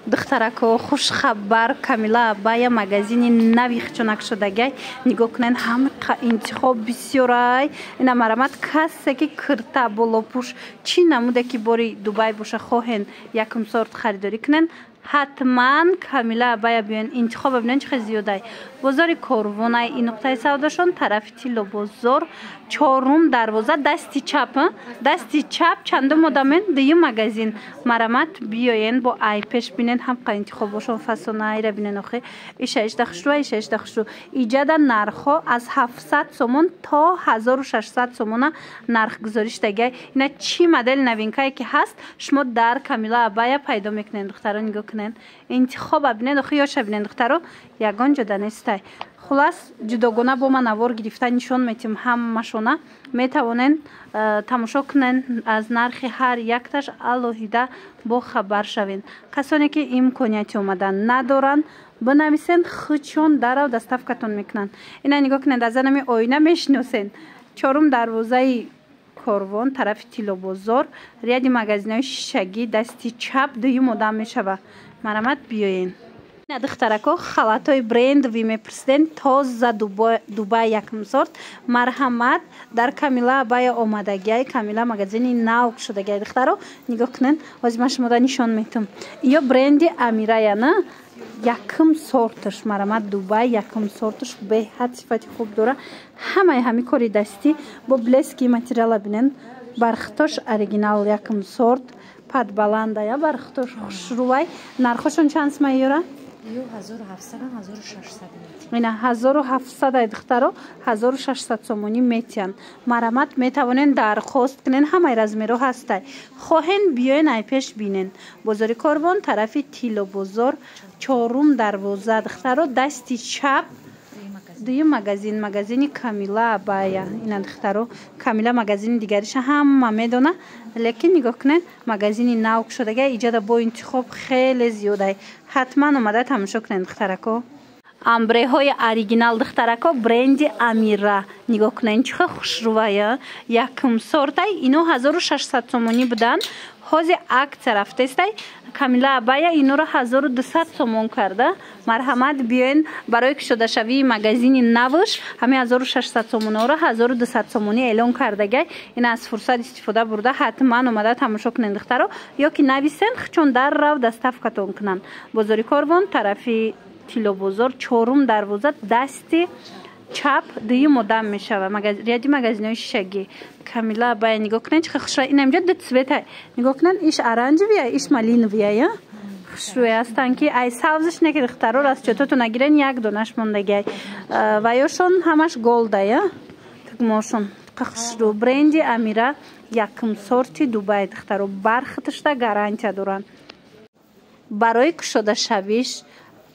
духтарако хушхабар Камила Абая магазини нави хчонак шудагай нигоҳ кунед ҳама интихоб бисёрай ина марамат касе ки кирта болопуш чӣ намуде ки бори Дубай боша хоҳен якум сорт харидорӣ кунед ҳатман Камила Абая биён интихоб бибинен чӣ хел зиёдай бозори Корвонай ин нуқтаи савдошон тарафи Тилло бозор чорум дарвоза дасти чап чандум одамен дию магазин марамат биёен бо айпеш бинен ҳамқа интихобошон фасонайра бинен охи иша хушру иҷада нархҳо аз 700 сомон то 1600 сомона нарх гузориш дагай ина чӣ модели новинкае ки ҳаст шумо дар Камила Абая пайдо мекунед духтаро нигоҳ кунед интихоба бинед охи ёша бинед духтаро ягон ҷода нестай хулас ҷудогона бо ман навор гирифта нишон метим ҳамашона метавонен тамошо кунен аз нархи ҳар якташ алоҳида бо хабар шавен касоне ки имконияти омадан надоранд бинависен хичон дарав доставкатон мекунанд ина нигоҳ кунед аз анами оина мешиносен чорум дарвозаи Корвон тарафи Тилло бозор ряди магазинҳои шишагӣ дасти чап дуюм одам мешава марамат биёен духтарако халатҳои брендови мепурсиден тоза Дубай якум сорт марҳамат дар Камила Абая омадагай Камила магазини нав шудагай духтаро нигоҳ кунен ҳозир ман шумода нишон метам ё бренди Амирая на якум сорташ марамат Дубай якум сорташ беҳад сифати хуб дора ҳамаи ҳами кори дастӣ бо блески материала бинен бархтош оригинал якум сорт падбаландая бархтош хушрувай нархошон чанд смайёра 1700 ина 1700 духтаро 1600 сомонӣ метиан марамат метавонен дархост кунен ҳамаи размеро ҳастай хоҳен биёен айпеш бинен бозори Корвон тарафи Тилло бозор чорум дарвоза духтаро дасти чап дуюм магазини Камила Абая ина духтаро Камила магазини дигариша ҳама медона лекин нигоҳ кунед магазини нав шудага иҷада бо интихоб хеле зиёдай ҳатман омада тамошо кунед духтарако амбреҳои оригинал духтарако бренди Амира нигоҳ кунед чӣ хел хушрувая якум сортай ино 1600 сомонӣ буданд ҳозир аксия рафтестай Камила Абая иноро 1200 сомон карда марҳамат биёен барои кушодашавии магазини навш ҳами 1600 сомонаро 1200 сомонӣ эълон кардагай ина аз фурсат истифода бурда ҳатман омада тамошо кунед духтаро ё ки нависен хичон даррав доставкатон кунанд бозори Корвон тарафи Тилло бозор чорум дарвоза дасти чап дуюм одам мешава ряди магазинҳои шишагӣ Камила Абая нигоҳ кунед чӣ хел хушрӯй ин инҷо ду цветай нигоҳ кунед иш оранҷевия иш малиновия хушрӯй ҳастанд ки ай савзиш неки духтаро расчётото нагирен як донаш мондагай ва ёшон ҳамаш голдая тугмошон хушрӯ бренди Амира якум сорти Дубай духтаро бархаташда гарантия доранд барои кушодашавиш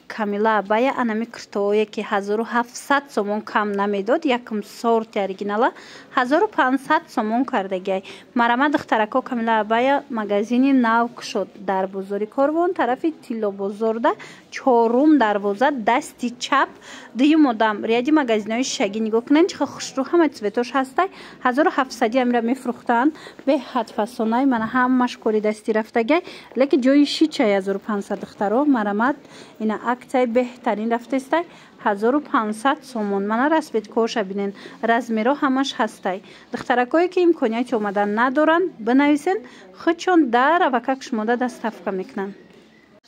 Камила Абая анами куртоое ки 1700 сомон кам намедод якум сорти оригинала 1500 сомон кардагай марамат духтарако Камила Абая магазини нав кушод дар бозори Корвон тарафи Тилло бозорда чорум дарвоза дасти чап дуюм одам ряди магазинҳои шишагӣ нигоҳ кунед чӣ хел хушрӯ ҳама цветош ҳастай 1700 амира мефурӯхтанд беҳад фасонай мана ҳамаш кори дастӣ рафтагай лекин ҷои шичай 1500 духтаро марамат ина аксияи беҳтарин рафтестай 1500 сомон мана расветкоша бинен размеро ҳамаш ҳастай духтаракое ки имконияти омадан надоранд бинависен хичон дар авакак шумода доставка мекунанд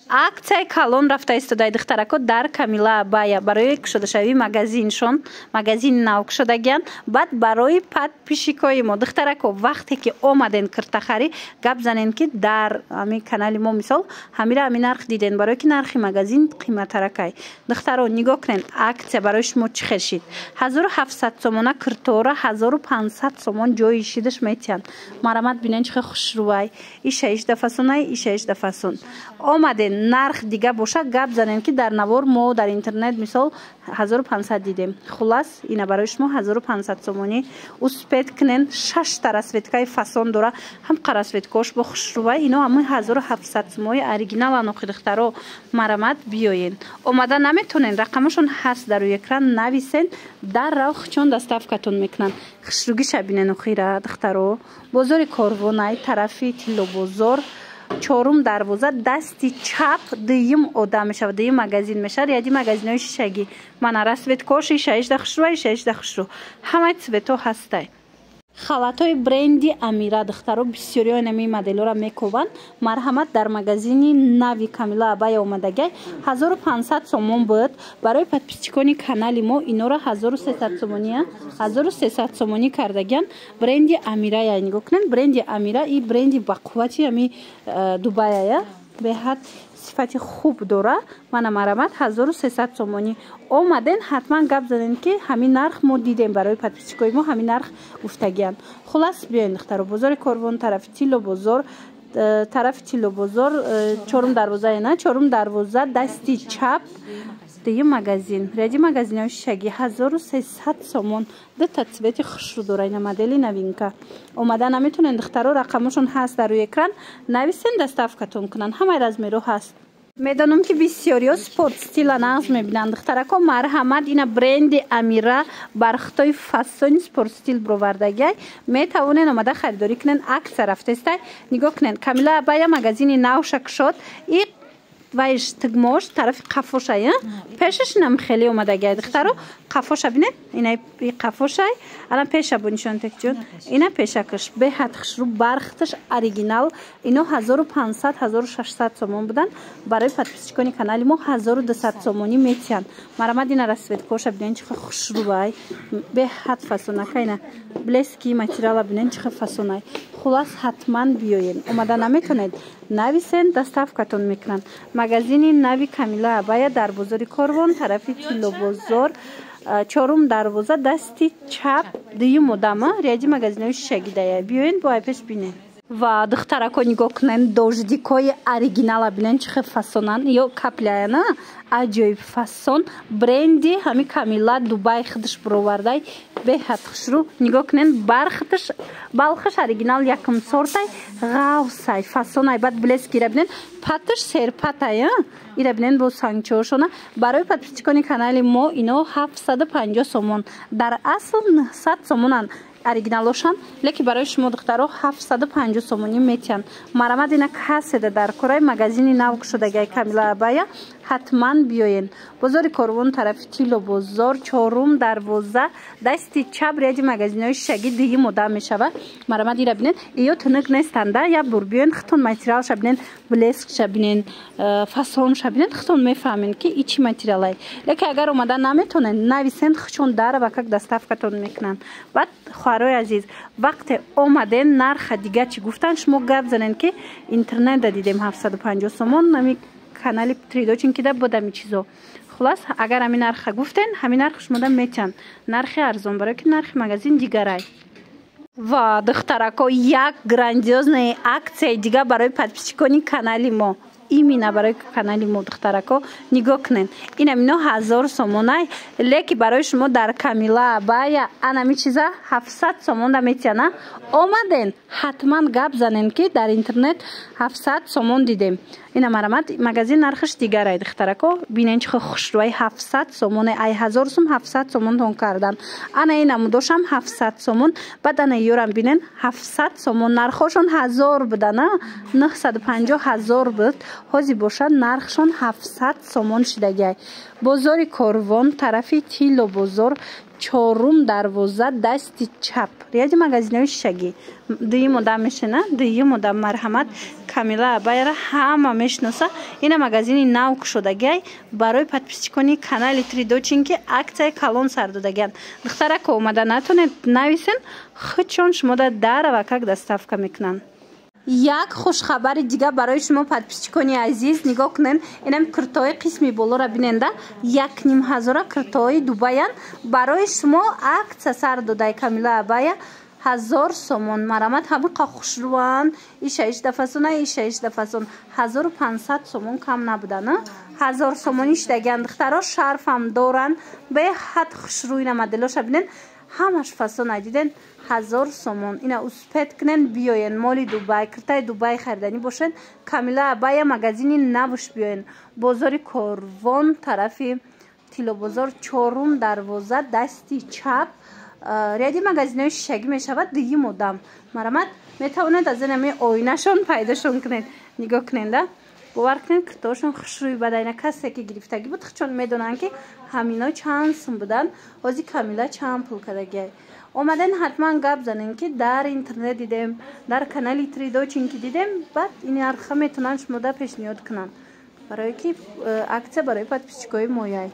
аксияи калон рафта истодаи духтарако дар Камила Абая барои кушодашавии магазиншон магазини нав кушодагиян баъд барои подписчикои мо духтарако вақте ки омаден киртахарӣ гап занен ки дар ҳамин канали мо мисол ҳамира ҳамин нарх диден барое ки нархи магазин қиматаракай духтаро нигоҳ кунед аксия барои шумо чӣ хел шид 1700 сомона киртора 1500 сомон ҷои шидаш метиҳанд марамат бинен чӣ хел хушрӯвай иша дафасонай иша дафасон омаден нарх дига бошад гап занем ки дар навор мо дар интернет мисол 1500 дидем хулас ина барои шумо 1500 сомонӣ успед кунен 6 та расветкаи фасон дора ҳамқа расветкош бо хушрӯвай ино ҳамаи 1700 сомони оригиналан охи духтаро марамат биёен омада наметонен рақамашон ҳаст дар рӯи экран нависен даррав хичон доставкатон мекунанд хушрӯгиша бинен охира духтаро бозори Корвонай тарафи Тилло бозор чорум дарвоза дасти чап дуюм одам мешавад, дуюм магазин мешавад. яди магазинҳои шишагӣ манара светкоши шаишда хушрӯи шаишда хушрӯ ҳамаи цветҳо ҳастай. халатҳои бренди Амира духтаро бисёриҳои нами моделҳоро мекӯбанд. марҳамат дар магазини нави Камила Абая омадагай 1500 сомон буд. барои подписчикони канали мо инора 1300 сомония 1300 сомонӣ кардаган. бренди Амира я нигоҳ кунед. бренди Амира и бренди бақуввати ами Дубая беҳад сифати хуб дора. мана марҳамат 1300 сомонӣ омаден. ҳатман гап занен ки ҳамин нарх мо дидем, барои подписчикои мо ҳамин нарх гуфтагиан. хулас биёин духтаро бозори Корвон тарафи Тилло бозор чорум дарвоза яна чорум дарвоза дасти чап дуюм магазин. ряди магазинҳои шишагӣ 1300 сомон. дута цвети хушрӯ дора. ина модели новинка омада. наметонен духтаро рақамошон ҳаст дар рӯи экран нависен, доставкатон кунанд. ҳамаи размерҳо ҳаст. медонам ки бисёриҳо спорт стила нағз мебинанд. духтарако марҳамат ина бренди Амира бархтои фасони спорт стил бировардагай. метавонен омада харидорӣ кунен. акция рафтестай нигоҳ кунен. Камила Абая магазини навша кушод и вайш тигмош тарафи қафошай пешаш нам хеле омадагай. духтаро қафоша бинед. ина қафошай ана пеша бу нишон текҷун ина пешакаш беҳад хушрӯ бархташ оригинал. ино 1500-1600 сомон буданд. барои подписчикони канали мо 1200 сомонӣ метиҳанд. марҳамат ина расветкоша бинен чихо хушрӯай беҳад фасонака. ина блески материала бинен чихо фасонай. хулас ҳатман биёен. омада наметонед нависен, доставкатон мекунанд. магазини нави Камила Абая дар бозори Корвон тарафи Тилло бозор чорум дарвоза дасти чап дуюм одама. ряди магазинҳои шишагӣ дая биёен бо айпеш бинен. ва духтарако нигоҳ кунен. дождикҳои оригинала бинен чихе фасонан ё капляяна аҷоиб фасон. бренди ҳами Камила Дубай хидиш бировардай беҳад хушрӯ. нигоҳ кунен бархташ балхаш оригинал якум сортай ғавсай фасонай. баъд блески ира бинен паташ серпатай ира бинен бо сангчоошона. барои подписчикони канали мо ино 750 сомон дар асл 900 сомонанд оригиналошан, леки барои шумо духтаро 750 сомонӣ метиҳанд. марҳамат ина каседа дар кораи магазини нав кушодагай Камила Абая ҳатман биёен. бозори Корвон тарафи Тилло бозор чорум дарвоза дасти чап. ряди магазинҳои шишагӣ дуюм одам мешавад. марҳамат ира бинен. иё тунук нестанда як бур биёен хитон материалша бинен блескша бинен фасонша бинен хитон мефаҳмен ки и чи материалай. леки агар омада наметонен нависен хичон дарва как доставкатон мекунанд. баъд хӯҳарои азиз вақте омаден нарха дига чи гуфтанд шумо гап занен ки интернетда дидем 750 сомон нами канали тридочин кида будами чизо. хулас агар ҳамин нарха гуфтен ҳамин нарх шумода метиҳанд. нархи арзон барои ки нархи магазин дигарай. ва духтарако як грандиознаи аксияи дига барои подписчикони канали мо. именно барои канали мо духтарако нигоҳ кунен. ин амино 1000 сомонай леки барои шумо дар Камила Абая анами чиза 700 сомонда метиҳана. омаден ҳатман гап занен ки дар интернет 700 сомон дидем. ина марҳамат магазин нархаш дигарай духтарако бинен чихо хушрӯай 700 сомон ай 1000 сом 700 сомонтон кардан. ана инаму дошам 700 сомон. баъд ана ёрам бинен 700 сомон нархошон 1000 будана 950 1000 буд. ҳозир бошад нархшон 700 сомон шидагай. бозори Корвон тарафи Тилло бозор чорум дарвоза дасти чап. ряди магазинҳои шишагӣ дуюм одам мешина дуюм одам. марҳамат Камила Абаяра ҳама мешиноса. ина магазини нав кушодагай барои подписчикони канали тридочин ки аксияи калон сар додаган. духтарако омада натонед нависен хичон шумода дарва как доставка мекунанд. як хушхабари дига барои шумо подписчикони азиз нигоҳ кунен. инам куртои қисми болора биненда 1500 куртои Дубаян барои шумо акция сар додай Камила Абая 1000 сомон. марҳамат ҳамиқа хушрӯан иша 18 фасона иша 18 фасон 1500 сомон кам набудана 1000 сомонӣ шидаган. духтаро шарфам доран беҳад хушрӯ. ина моделоша бинен ҳамаш фасона диден 1000 сомон. ина успет кунен биёен моли Дубай куртаи Дубай хариданӣ бошен Камила Абая магазини навуш биёен. бозори Корвон тарафи Тилло бозор чорум дарвоза дасти чап. ряди магазинҳои шишагӣ мешавад дуюм одам. марҳамат метавонед аз инами оинашон пайдошон кунед. نگاه کنین ده باور کنین کرتاشون خوشروی بداینا کسی که گرفتگی بود چون میدونن که همینا چند سم بودن وزی کامیلا چند پول کردگی اومدن حتما گپ زنین که در اینترنت دیدم در کانال تریدو چینکی دیدم بعد این ارخه میتونن شما ده پیشنهاد کنن برای که عکس برای پادپیچکوی مویای